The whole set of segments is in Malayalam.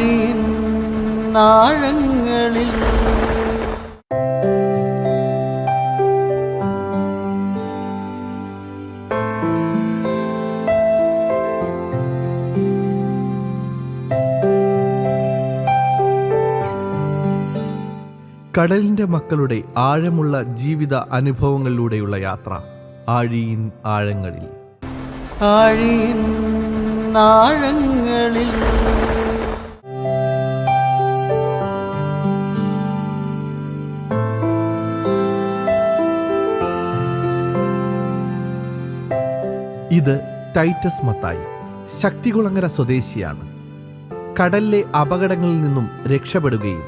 ആഴിയിൻ ആഴങ്ങളിൽ കടലിൻ്റെ മക്കളുടെ ആഴമുള്ള ജീവിത അനുഭവങ്ങളിലൂടെയുള്ള യാത്ര ആഴിയിൻ ആഴങ്ങളിൽ. ആഴിയിൻ ആഴങ്ങളിൽ ഇത് ടൈറ്റസ് മത്തായി, ശക്തികുളങ്ങര സ്വദേശിയാണ്. കടലിലെ അപകടങ്ങളിൽ നിന്നും രക്ഷപ്പെടുകയും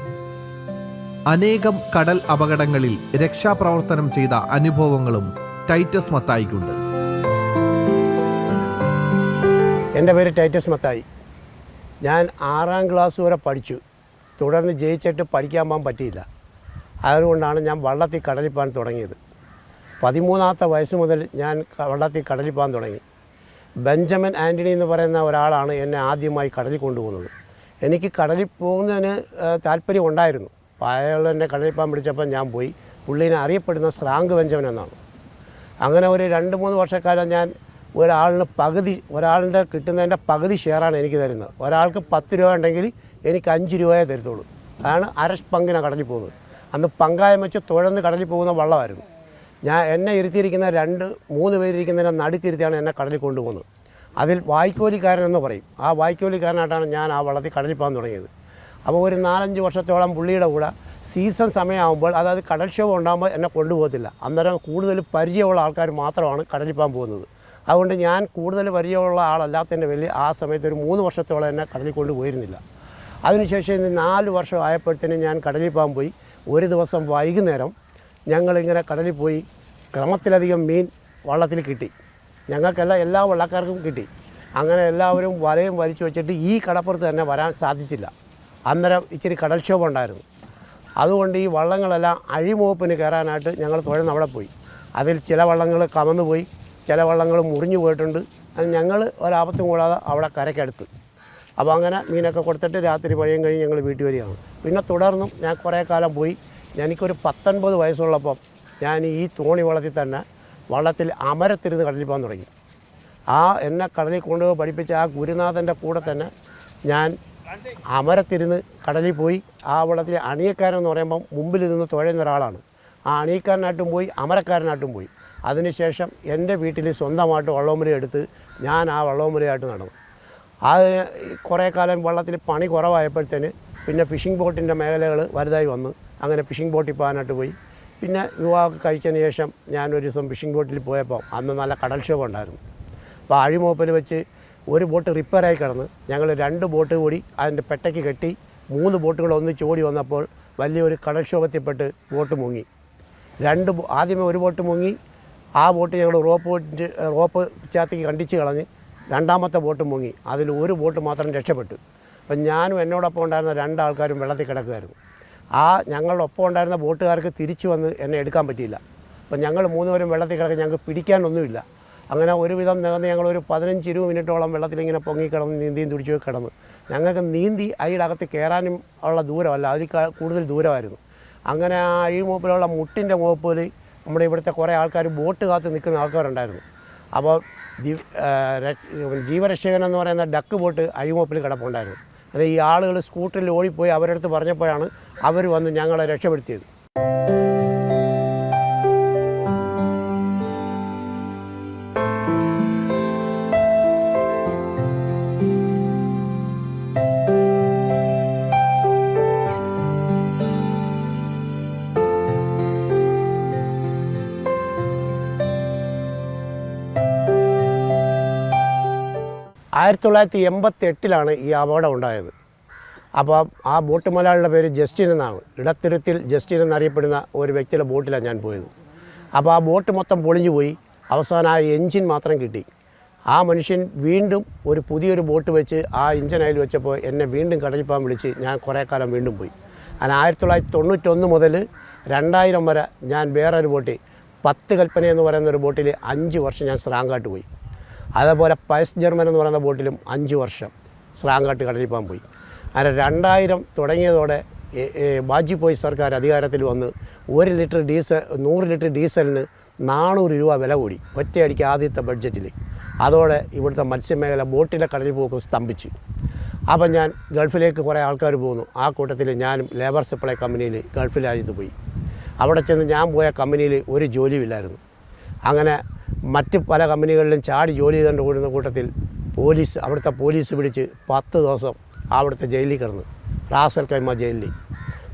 അനേകം കടൽ അപകടങ്ങളിൽ രക്ഷാപ്രവർത്തനം ചെയ്ത അനുഭവങ്ങളും ടൈറ്റസ് മത്തായിക്കുണ്ട്. എൻ്റെ പേര് ടൈറ്റസ് മത്തായി. ഞാൻ 6ാം ക്ലാസ് വരെ പഠിച്ചു. തുടർന്ന് ജയിച്ചിട്ട് പഠിക്കാൻ പോകാൻ പറ്റിയില്ല. അതുകൊണ്ടാണ് ഞാൻ വള്ളത്തിൽ കടലിൽ പോകാൻ തുടങ്ങിയത്. 13ാമത്തെ വയസ്സ് മുതൽ ഞാൻ വള്ളത്തിൽ കടലിൽ പോകാൻ തുടങ്ങി. ബെഞ്ചമിൻ ആൻ്റണി എന്ന് പറയുന്ന ഒരാളാണ് എന്നെ ആദ്യമായി കടലിൽ കൊണ്ടുപോകുന്നത്. എനിക്ക് കടലിൽ പോകുന്നതിന് താല്പര്യം ഉണ്ടായിരുന്നു. അയാൾ എന്നെ കടലിൽ പോകാൻ പിടിച്ചപ്പോൾ ഞാൻ പോയി. പുള്ളീനെ അറിയപ്പെടുന്ന സ്രാങ്ക് ബെഞ്ചമിൻ എന്നാണ്. അങ്ങനെ ഒരു 2-3 വർഷക്കാലം ഞാൻ ഒരാളിൻ്റെ കിട്ടുന്നതിൻ്റെ പകുതി ഷെയറാണ് എനിക്ക് തരുന്നത്. ഒരാൾക്ക് 10 രൂപ ഉണ്ടെങ്കിൽ എനിക്ക് 5 രൂപയെ തരത്തുള്ളൂ. അതാണ് അരപങ്കിന കടലിൽ പോകുന്നത്. അന്ന് പങ്കായം വെച്ച് തുഴന്ന് കടലിൽ പോകുന്ന വള്ളമായിരുന്നു. എന്നെ ഇരുത്തിയിരിക്കുന്ന 2-3 പേരിരിക്കുന്നതിനെ നടുക്കിരുത്തിയാണ് എന്നെ കടലിൽ കൊണ്ടുപോകുന്നത്. അതിൽ വായ്ക്കോലിക്കാരനെന്ന് പറയും. ആ വായ്ക്കോലിക്കാരനായിട്ടാണ് ഞാൻ ആ വള്ളത്തിൽ കടലിൽ പോകാൻ തുടങ്ങിയത്. അപ്പോൾ ഒരു 4-5 വർഷത്തോളം പുള്ളിയുടെ കൂടെ സീസൺ സമയമാകുമ്പോൾ, അതായത് കടൽക്ഷോഭം ഉണ്ടാകുമ്പോൾ എന്നെ കൊണ്ടുപോകത്തില്ല. അന്നേരം കൂടുതൽ പരിചയമുള്ള ആൾക്കാർ മാത്രമാണ് കടലിൽ പോകാൻ പോകുന്നത്. അതുകൊണ്ട് ഞാൻ കൂടുതൽ പരിചയമുള്ള ആളല്ലാത്തതിൻ്റെ വലിയ ആ സമയത്ത് ഒരു 3 വർഷത്തോളം എന്നെ കടലിൽ കൊണ്ടുപോയിരുന്നില്ല. അതിനുശേഷം ഇന്ന് 4 വർഷം ആയപ്പോഴത്തേനും ഞാൻ കടലിൽ പോകാൻ പോയി. ഒരു ദിവസം വൈകുന്നേരം ഞങ്ങളിങ്ങനെ കടലിൽ പോയി. ക്രമത്തിലധികം മീൻ വള്ളത്തിൽ കിട്ടി. ഞങ്ങൾക്കെല്ലാം എല്ലാ വള്ളക്കാർക്കും കിട്ടി. അങ്ങനെ എല്ലാവരും വലയും വലിച്ചു വെച്ചിട്ട് ഈ കടപ്പുറത്ത് തന്നെ വരാൻ സാധിച്ചില്ല. അന്നേരം ഇച്ചിരി കടൽക്ഷോഭം ഉണ്ടായിരുന്നു. അതുകൊണ്ട് ഈ വള്ളങ്ങളെല്ലാം അഴിമുഖപ്പിന് കയറാനായിട്ട് ഞങ്ങൾ തുഴന്ന് അവിടെ പോയി. അതിൽ ചില വള്ളങ്ങൾ കമന്നു പോയി, ചില വള്ളങ്ങൾ മുറിഞ്ഞു പോയിട്ടുണ്ട്. അത് ഞങ്ങൾ ഒരാപത്തും കൂടാതെ അവിടെ കരയ്ക്കടുത്ത്. അപ്പോൾ അങ്ങനെ മീനൊക്കെ കൊടുത്തിട്ട് രാത്രി പഴയും കഴിഞ്ഞ് ഞങ്ങൾ വീട്ടിൽ വരികയാണ്. പിന്നെ തുടർന്നും ഞാൻ കുറേ കാലം പോയി. എനിക്കൊരു 19 വയസ്സുള്ളപ്പം ഞാൻ ഈ തോണി വള്ളത്തിൽ തന്നെ വള്ളത്തിൽ അമരത്തിരുന്ന് കടലിൽ പോകാൻ തുടങ്ങി. എന്നെ കടലിൽ കൊണ്ടുപോയി പഠിപ്പിച്ച ആ ഗുരുനാഥൻ്റെ കൂടെ തന്നെ ഞാൻ അമരത്തിരുന്ന് കടലിൽ പോയി. ആ വള്ളത്തിൽ അണിയക്കാരെന്ന് പറയുമ്പം മുമ്പിൽ നിന്ന് തുഴയുന്ന ഒരാളാണ്. ആ അണിയക്കാരനായിട്ടും പോയി, അമരക്കാരനായിട്ടും പോയി. അതിനുശേഷം എൻ്റെ വീട്ടിൽ സ്വന്തമായിട്ട് വള്ളമുറി എടുത്ത് ഞാൻ ആ വള്ളമുറിയായിട്ട് നടന്നു. അത് കുറേ കാലം വള്ളത്തിൽ പണി കുറവായപ്പോഴത്തേന് പിന്നെ ഫിഷിംഗ് ബോട്ടിൻ്റെ മേഖലകൾ വലുതായി വന്നു. അങ്ങനെ ഫിഷിംഗ് ബോട്ടിൽ പോകാനായിട്ട് പോയി. പിന്നെ വിവാഹമൊക്കെ കഴിച്ചതിന് ശേഷം ഞാനൊരു ദിവസം ഫിഷിംഗ് ബോട്ടിൽ പോയപ്പോൾ അന്ന് നല്ല കടൽക്ഷോഭം ഉണ്ടായിരുന്നു. അപ്പോൾ അഴിമുഖപ്പിൽ വെച്ച് ഒരു ബോട്ട് റിപ്പയറായി കിടന്ന് ഞങ്ങൾ 2 ബോട്ട് കൂടി അതിൻ്റെ പെട്ടയ്ക്ക് കെട്ടി 3 ബോട്ടുകൾ ഒന്നിച്ച് ഓടി വന്നപ്പോൾ വലിയൊരു കടൽക്ഷോഭത്തിൽപ്പെട്ട് ബോട്ട് മുങ്ങി. ആദ്യമേ ഒരു ബോട്ട് മുങ്ങി. ആ ബോട്ട് ഞങ്ങൾ റോപ്പ് ചാത്തിക്ക് കണ്ടിച്ച് കളഞ്ഞ് 2ാമത്തെ ബോട്ട് മുങ്ങി. അതിൽ ഒരു ബോട്ട് മാത്രം രക്ഷപ്പെട്ടു. അപ്പം ഞാനും എന്നോടൊപ്പം ഉണ്ടായിരുന്ന 2 ആൾക്കാരും വെള്ളത്തിൽ കിടക്കുമായിരുന്നു. ഞങ്ങളുടെ ഒപ്പം ഉണ്ടായിരുന്ന ബോട്ടുകാർക്ക് തിരിച്ചു വന്ന് എന്നെ എടുക്കാൻ പറ്റിയില്ല. അപ്പം ഞങ്ങൾ 3 പേരും വെള്ളത്തിൽ കിടക്കുക. ഞങ്ങൾക്ക് പിടിക്കാനൊന്നുമില്ല. അങ്ങനെ ഒരുവിധം നികന്ന് ഞങ്ങളൊരു 15-20 മിനിറ്റോളം വെള്ളത്തിലിങ്ങനെ പൊങ്ങിക്കിടന്ന് നീന്തിയും തുടിച്ചു കിടന്നു. ഞങ്ങൾക്ക് നീന്തി അഴിയുടെ കയറാനും ഉള്ള ദൂരമല്ല, അതിൽ കൂടുതൽ ദൂരമായിരുന്നു. അങ്ങനെ ആ അഴിമുഖപ്പിലുള്ള മുട്ടിൻ്റെ മുഖപ്പിൽ നമ്മുടെ ഇവിടുത്തെ കുറേ ആൾക്കാർ ബോട്ട് കാത്ത് നിൽക്കുന്ന ആൾക്കാരുണ്ടായിരുന്നു. അപ്പോൾ ജീവരക്ഷകനെന്ന് പറയുന്ന ഡക്ക് ബോട്ട് അഴിമുഖപ്പിൽ കിടപ്പുണ്ടായിരുന്നു. അല്ലെ ഈ ആളുകൾ സ്കൂട്ടറിൽ ഓടിപ്പോയി അവരുടെ അടുത്ത് പറഞ്ഞപ്പോഴാണ് അവർ വന്ന് ഞങ്ങളെ രക്ഷപ്പെടുത്തിയത്. 1988 ഈ അപകടം ഉണ്ടായത്. അപ്പോൾ ആ ബോട്ട് മലയാളിയുടെ പേര് ജസ്റ്റിൻ എന്നാണ്. ഇടത്തിരുത്തിൽ ജസ്റ്റിൻ എന്നറിയപ്പെടുന്ന ഒരു വ്യക്തിയുടെ ബോട്ടിലാണ് ഞാൻ പോയത്. അപ്പോൾ ആ ബോട്ട് മൊത്തം പൊളിഞ്ഞു പോയി. അവസാനം ആ എൻജിൻ മാത്രം കിട്ടി. ആ മനുഷ്യൻ വീണ്ടും പുതിയൊരു ബോട്ട് വെച്ച് ആ എൻജിൻ അതിൽ വെച്ചപ്പോൾ എന്നെ വീണ്ടും കടലിൽ പോകാൻ വിളിച്ച് ഞാൻ കുറേ കാലം വീണ്ടും പോയി. അങ്ങനെ 1991 മുതൽ 2000 വരെ ഞാൻ വേറൊരു ബോട്ടിൽ 10 കൽപ്പന എന്ന് പറയുന്ന ഒരു ബോട്ടിൽ 5 വർഷം ഞാൻ സ്രാങ്കാട്ട് പോയി. അതേപോലെ പയസ് ജർമ്മൻ എന്ന് പറയുന്ന ബോട്ടിലും 5 വർഷം സ്രാങ്കാട്ട് കടലിൽ പോകാൻ പോയി. അങ്ങനെ 2000 തുടങ്ങിയതോടെ വാജ്പേയി സർക്കാർ അധികാരത്തിൽ വന്ന് 100 ലിറ്റർ ഡീസലിന് 400 രൂപ വില കൂടി ഒറ്റയടിക്ക് ആദ്യത്തെ ബഡ്ജറ്റിൽ. അതോടെ ഇവിടുത്തെ മത്സ്യമേഖല ബോട്ടിലെ കടലിൽ പോക്ക് സ്തംഭിച്ചു. അപ്പം ഞാൻ ഗൾഫിലേക്ക് കുറേ ആൾക്കാർ പോകുന്നു. ആ കൂട്ടത്തിൽ ഞാനും ലേബർ സപ്ലൈ കമ്പനിയിൽ ഗൾഫിലായത് പോയി. അവിടെ ചെന്ന് ഞാൻ പോയ കമ്പനിയിൽ ഒരു ജോലിയില്ലായിരുന്നു. അങ്ങനെ മറ്റ് പല കമ്പനികളിലും ചാടി ജോലി ചെയ്തുകൊണ്ട് കൂടുന്ന കൂട്ടത്തിൽ അവിടുത്തെ പോലീസ് പിടിച്ച് 10 ദിവസം അവിടുത്തെ ജയിലിൽ കിടന്നു, റാസൽ കൈമ ജയിലിൽ.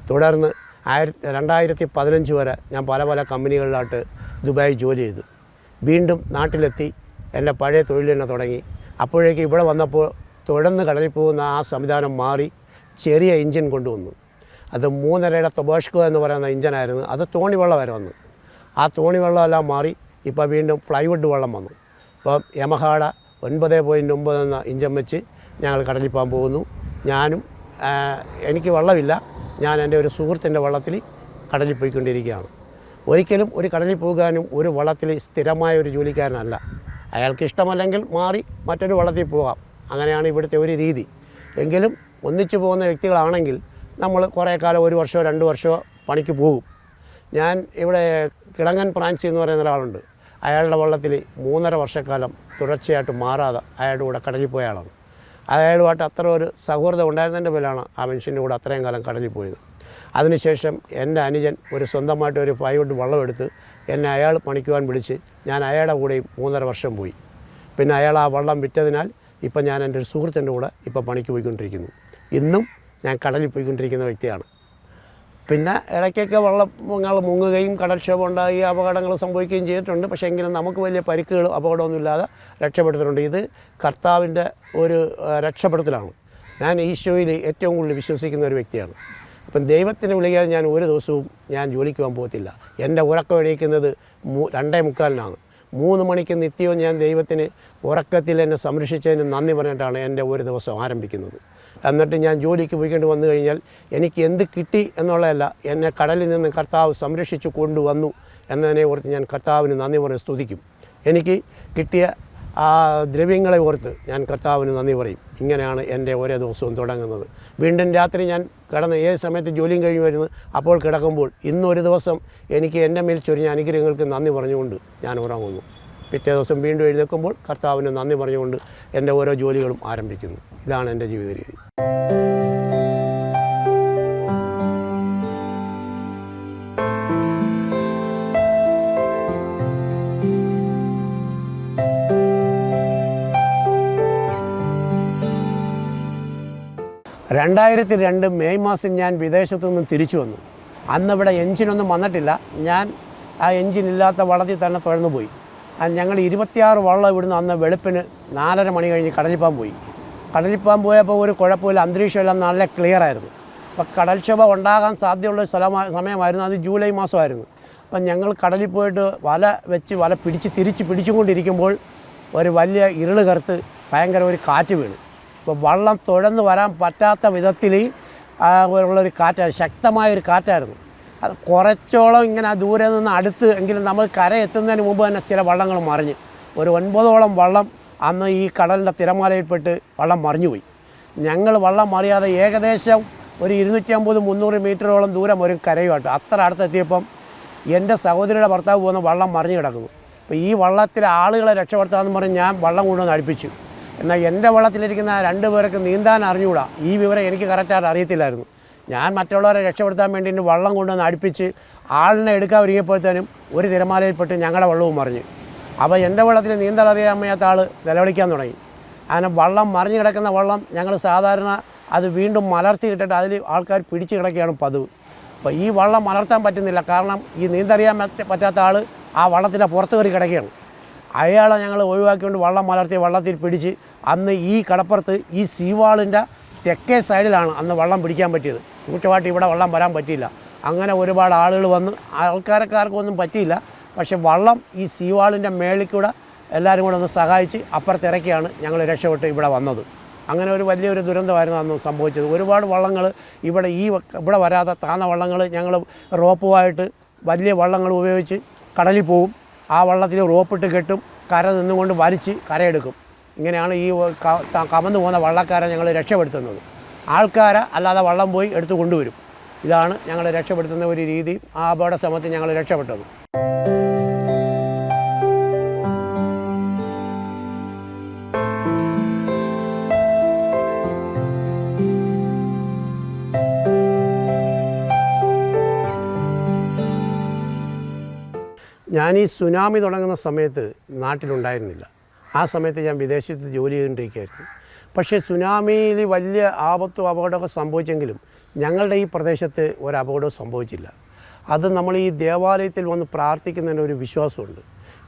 തുടർന്ന് 2015 വരെ ഞാൻ പല കമ്പനികളിലായിട്ട് ദുബായി ജോലി ചെയ്തു. വീണ്ടും നാട്ടിലെത്തി എൻ്റെ പഴയ തൊഴിൽ തന്നെ തുടങ്ങി. അപ്പോഴേക്ക് ഇവിടെ വന്നപ്പോൾ തുടർന്ന് കടലിൽ പോകുന്ന ആ സംവിധാനം മാറി ചെറിയ എൻജിൻ കൊണ്ടുവന്നു. അത് 3.5 തൊബാഷ്കോ എന്ന് പറയുന്ന എഞ്ചിനായിരുന്നു. അത് തോണി വെള്ളം വരെ വന്നു. ആ തോണി വെള്ളമെല്ലാം മാറി ഇപ്പോൾ വീണ്ടും ഫ്ലൈവുഡ് വെള്ളം വന്നു. ഇപ്പം യമഹാഡ 9.9 എന്ന ഇഞ്ചൻ വെച്ച് ഞങ്ങൾ കടലിൽ പോകാൻ പോകുന്നു. ഞാനും എനിക്ക് വെള്ളമില്ല, ഞാൻ എൻ്റെ ഒരു സുഹൃത്തിൻ്റെ വള്ളത്തിൽ കടലിൽ പോയിക്കൊണ്ടിരിക്കുകയാണ്. ഒരിക്കലും ഒരു കടലിൽ പോകാനും ഒരു വള്ളത്തിൽ സ്ഥിരമായ ഒരു ജോലിക്കാരനല്ല. അയാൾക്ക് ഇഷ്ടമല്ലെങ്കിൽ മാറി മറ്റൊരു വള്ളത്തിൽ പോകാം. അങ്ങനെയാണ് ഇവിടുത്തെ ഒരു രീതി. എങ്കിലും ഒന്നിച്ചു പോകുന്ന വ്യക്തികളാണെങ്കിൽ നമ്മൾ കുറേ കാലം 1 വർഷമോ 2 വർഷമോ പണിക്ക് പോകും. ഞാൻ ഇവിടെ കിളങ്ങൻ ഫ്രാൻസി എന്ന് പറയുന്ന ഒരാളുണ്ട്. അയാളുടെ വള്ളത്തിൽ 3.5 വർഷക്കാലം തുടർച്ചയായിട്ട് മാറാതെ അയാളുടെ കൂടെ കടലിൽ പോയ ആളാണ്. അയാളുമായിട്ട് അത്ര ഒരു സൗഹൃദം ഉണ്ടായിരുന്നതിൻ്റെ പേരിലാണ് ആ മനുഷ്യൻ്റെ കൂടെ അത്രയും കാലം കടലിൽ പോയത്. അതിനുശേഷം എൻ്റെ അനുജൻ സ്വന്തമായിട്ട് ഒരു പ്ലൈവുഡ് വള്ളമെടുത്ത് എന്നെ അയാൾ പണിക്കുവാൻ വിളിച്ച് ഞാൻ അയാളുടെ കൂടെയും 3.5 വർഷം പോയി. പിന്നെ അയാൾ ആ വള്ളം വിറ്റതിനാൽ ഇപ്പം ഞാൻ എൻ്റെ ഒരു സുഹൃത്തിൻ്റെ കൂടെ ഇപ്പം പണിക്ക് പോയിക്കൊണ്ടിരിക്കുന്നു. ഇന്നും ഞാൻ കടലിൽ പോയിക്കൊണ്ടിരിക്കുന്ന വ്യക്തിയാണ്. പിന്നെ ഇടയ്ക്കൊക്കെ വള്ളങ്ങൾ മുങ്ങുകയും കടൽക്ഷോഭം ഉണ്ടായി അപകടങ്ങൾ സംഭവിക്കുകയും ചെയ്തിട്ടുണ്ട്. പക്ഷേ എങ്കിലും നമുക്ക് വലിയ പരിക്കുകളും അപകടമൊന്നുമില്ലാതെ രക്ഷപ്പെടുത്തിയിട്ടുണ്ട്. ഇത് കർത്താവിൻ്റെ ഒരു രക്ഷപ്പെടുത്തലാണ്. ഞാൻ ഈശോയിൽ ഏറ്റവും കൂടുതൽ വിശ്വസിക്കുന്ന ഒരു വ്യക്തിയാണ്. അപ്പം ദൈവത്തിന് വിളിക്കാതെ ഞാൻ ഒരു ദിവസവും ഞാൻ ജോലിക്ക് പോകാൻ പോകത്തില്ല. എൻ്റെ ഉറക്കം എണീക്കുന്നത് 2:45 3 മണിക്ക് നിത്യവും ഞാൻ ദൈവത്തിന് ഉറക്കത്തിൽ എന്നെ സംരക്ഷിച്ചതിന് നന്ദി പറഞ്ഞിട്ടാണ് എൻ്റെ ഒരു ദിവസം ആരംഭിക്കുന്നത്. എന്നിട്ട് ഞാൻ ജോലിക്ക് പോയിക്കൊണ്ട് വന്നു കഴിഞ്ഞാൽ എനിക്ക് എന്ത് കിട്ടി എന്നുള്ളതല്ല, എന്നെ കടലിൽ നിന്ന് കർത്താവ് സംരക്ഷിച്ചു കൊണ്ടുവന്നു എന്നതിനെ ഓർത്ത് ഞാൻ കർത്താവിന് നന്ദി പറഞ്ഞ് സ്തുതിക്കും. എനിക്ക് കിട്ടിയ ആ ദ്രവ്യങ്ങളെ ഓർത്ത് ഞാൻ കർത്താവിന് നന്ദി പറയും. ഇങ്ങനെയാണ് എൻ്റെ ഓരോ ദിവസവും തുടങ്ങുന്നത്. വീണ്ടും രാത്രി ഞാൻ ഏത് സമയത്ത് ജോലിയും കഴിഞ്ഞ് വരുന്നത് അപ്പോൾ കിടക്കുമ്പോൾ ഇന്നൊരു ദിവസം എനിക്ക് എൻ്റെ മേൽ ചൊരിഞ്ഞ അനുഗ്രഹങ്ങൾക്ക് നന്ദി പറഞ്ഞുകൊണ്ട് ഞാൻ ഉറങ്ങുന്നു. പിറ്റേ ദിവസം വീണ്ടും എഴുന്നേൽക്കുമ്പോൾ കർത്താവിന് നന്ദി പറഞ്ഞുകൊണ്ട് എൻ്റെ ഓരോ ജോലികളും ആരംഭിക്കുന്നു. ഇതാണ് എൻ്റെ ജീവിത രീതി. (2002) മെയ് മാസം ഞാൻ വിദേശത്തു നിന്നും തിരിച്ചു വന്നു. അന്നിവിടെ എൻജിനൊന്നും വന്നിട്ടില്ല. ഞാൻ ആ എൻജിനില്ലാത്ത വള്ളത്തിൽ തന്നെ തുഴന്നു പോയി. ഞങ്ങൾ 26 വള്ളം ഇവിടുന്ന് അന്ന് വെളുപ്പിന് 4:30 മണി കഴിഞ്ഞ് കടലിപ്പാൻ പോയി. കടലിപ്പാൻ പോയപ്പോൾ ഒരു കുഴപ്പമില്ല, അന്തരീക്ഷമെല്ലാം നല്ല ക്ലിയർ ആയിരുന്നു. അപ്പോൾ കടൽക്ഷോഭ ഉണ്ടാകാൻ സാധ്യതയുള്ള സമയമായിരുന്നു. അത് ജൂലൈ മാസമായിരുന്നു. അപ്പം ഞങ്ങൾ കടലിൽ പോയിട്ട് വല തിരിച്ച് പിടിച്ചുകൊണ്ടിരിക്കുമ്പോൾ ഒരു വലിയ ഇരുള് കറുത്ത് ഭയങ്കര ഒരു കാറ്റ് വീണു. അപ്പോൾ വള്ളം തുഴന്ന് വരാൻ പറ്റാത്ത വിധത്തിൽ ഉള്ളൊരു കാറ്റായിരുന്നു, ശക്തമായൊരു കാറ്റായിരുന്നു. അത് കുറച്ചോളം ഇങ്ങനെ ദൂരെ നിന്ന് അടുത്ത് എങ്കിലും നമ്മൾ കര എത്തുന്നതിന് മുമ്പ് തന്നെ ചില വള്ളങ്ങൾ മറിഞ്ഞ് ഒരു 9ഓളം വള്ളം അന്ന് ഈ കടലിൻ്റെ തിരമാലയിൽപ്പെട്ട് വള്ളം മറിഞ്ഞുപോയി. ഞങ്ങൾ വള്ളം മറിയാതെ ഏകദേശം ഒരു 250-300 മീറ്ററോളം ദൂരം ഒരു കരയുമായിട്ട് അത്ര അടുത്തെത്തിയപ്പം എൻ്റെ സഹോദരിയുടെ ഭർത്താവ് പോകുന്ന വള്ളം മറിഞ്ഞു കിടക്കുന്നു. അപ്പോൾ ഈ വള്ളത്തിലെ ആളുകളെ രക്ഷപ്പെടുത്താമെന്ന് പറഞ്ഞ് ഞാൻ വള്ളം കൊണ്ടുവന്ന് അടുപ്പിച്ചു. എന്നാൽ എൻ്റെ വള്ളത്തിലിരിക്കുന്ന 2 പേർക്ക് നീന്താൻ അറിഞ്ഞുകൂടാ. ഈ വിവരം എനിക്ക് കറക്റ്റായിട്ട് അറിയത്തില്ലായിരുന്നു. ഞാൻ മറ്റുള്ളവരെ രക്ഷപ്പെടുത്താൻ വേണ്ടി വള്ളം കൊണ്ടുവന്ന് അടുപ്പിച്ച് ആളിനെ എടുക്കാൻ ഒരുങ്ങിയപ്പോഴത്തേനും ഒരു തിരമാലയിൽപ്പെട്ട് ഞങ്ങളുടെ വള്ളവും മറിഞ്ഞു. അപ്പോൾ എൻ്റെ വള്ളത്തിൽ നീന്തൽ അറിയാൻ വയ്യാത്ത ആൾ നിലവിളിക്കാൻ തുടങ്ങി. അങ്ങനെ വള്ളം മറിഞ്ഞു കിടക്കുന്ന വള്ളം ഞങ്ങൾ സാധാരണ അത് വീണ്ടും മലർത്തി ഇട്ടിട്ട് അതിൽ ആൾക്കാർ പിടിച്ച് കിടക്കുകയാണ് പതിവ്. അപ്പോൾ ഈ വള്ളം മലർത്താൻ പറ്റുന്നില്ല, കാരണം ഈ നീന്തറിയാൻ പറ്റാത്ത ആൾ ആ വള്ളത്തിൻ്റെ പുറത്ത് കയറി കിടക്കുകയാണ്. അയാളെ ഞങ്ങൾ ഒഴിവാക്കിക്കൊണ്ട് വള്ളം മലർത്തി വള്ളത്തിൽ പിടിച്ച് അന്ന് ഈ കടപ്പുറത്ത് ഈ സീവാളിൻ്റെ തെക്കേ സൈഡിലാണ് അന്ന് വള്ളം പിടിക്കാൻ പറ്റിയത്. കൂറ്റമായിട്ട് ഇവിടെ വള്ളം വരാൻ പറ്റിയില്ല. അങ്ങനെ ഒരുപാട് ആളുകൾ വന്ന് ആൾക്കാർക്കൊന്നും പറ്റിയില്ല. പക്ഷെ വള്ളം ഈ സീവാളിൻ്റെ മേളിൽ കൂടെ എല്ലാവരും കൂടെ ഒന്ന് സഹായിച്ച് അപ്പുറത്തിറക്കിയാണ് ഞങ്ങൾ രക്ഷപ്പെട്ട് ഇവിടെ വന്നത്. അങ്ങനെ ഒരു വലിയൊരു ദുരന്തമായിരുന്നു അന്ന് സംഭവിച്ചത്. ഒരുപാട് വള്ളങ്ങൾ ഇവിടെ വരാതെ താന്ന വള്ളങ്ങൾ ഞങ്ങൾ റോപ്പുമായിട്ട് വലിയ വള്ളങ്ങൾ ഉപയോഗിച്ച് കടലിൽ പോവും. ആ വള്ളത്തിൽ റോപ്പിട്ട് കെട്ടും, കര നിന്നുകൊണ്ട് വലിച്ച് കരയെടുക്കും. ഇങ്ങനെയാണ് ഈ കമന്നു പോകുന്ന വള്ളക്കാരെ ഞങ്ങൾ രക്ഷപ്പെടുത്തുന്നത്. ആൾക്കാരെ അല്ലാതെ വള്ളം പോയി എടുത്തു കൊണ്ടുവരും. ഇതാണ് ഞങ്ങൾ രക്ഷപ്പെടുത്തുന്ന ഒരു രീതി. ആ അപകട സമയത്ത് ഞങ്ങൾ രക്ഷപ്പെട്ടത്. ഞാൻ ഈ സുനാമി തുടങ്ങുന്ന സമയത്ത് നാട്ടിലുണ്ടായിരുന്നില്ല. ആ സമയത്ത് ഞാൻ വിദേശത്ത് ജോലി ചെയ്തുകൊണ്ടിരിക്കുകയായിരുന്നു. പക്ഷേ സുനാമിയിൽ വലിയ ആപത്തും അപകടമൊക്കെ സംഭവിച്ചെങ്കിലും ഞങ്ങളുടെ ഈ പ്രദേശത്ത് ഒരു അപകടവും സംഭവിച്ചില്ല. അത് നമ്മൾ ഈ ദേവാലയത്തിൽ വന്ന് പ്രാർത്ഥിക്കുന്നതിന് ഒരു വിശ്വാസമുണ്ട്.